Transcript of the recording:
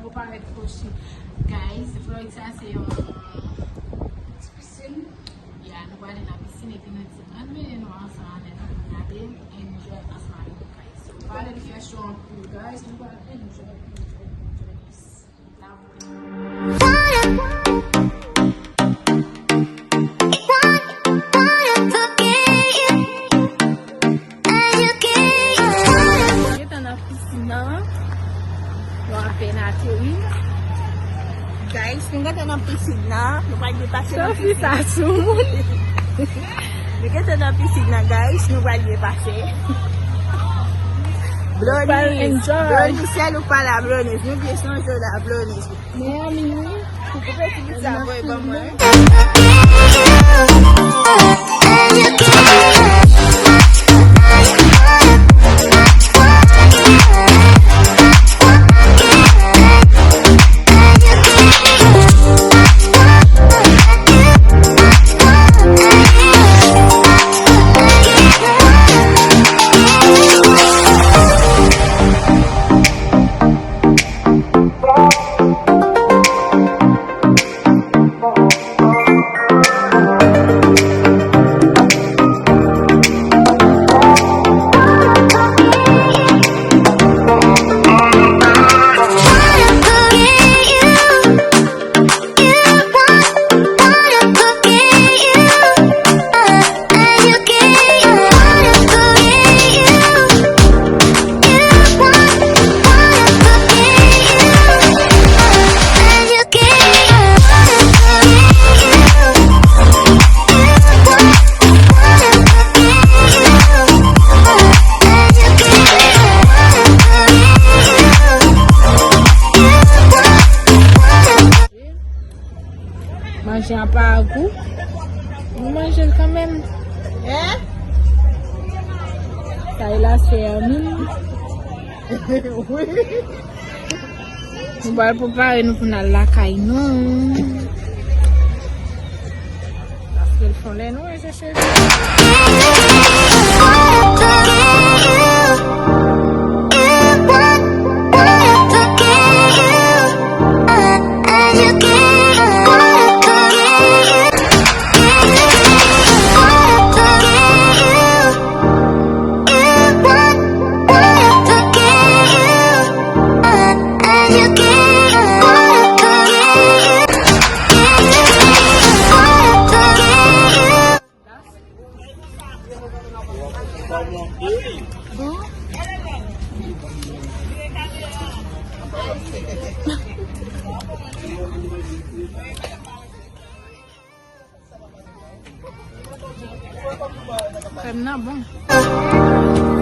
vou parar de postar. Guys, Floyd sa se yon pisin. Ya, nou wale na pisin e pi nou ti anmene nou ansan ane nou gade enjoy ansan ane nou guys. So, wale di fashion pou guys, nou wale enjoy this. Kita na piscina. Penateri. Guys, kita na piscina. Lupa di pasir na piscina. Kita na piscina, guys. Lupa di pasir. Brownies. Brownies, siya lupa la brownies. Nous pièces non la brownies. Mais minuit, tu peux pas finir ça pour y bomber. Manger un pas à goût. Vous mangez quand même. Hein? Ça est là, c'est un mine. Oui. Nous allons préparer nous pour la caille, non. Parce qu'ils font les noix, je sais. Crème, bon.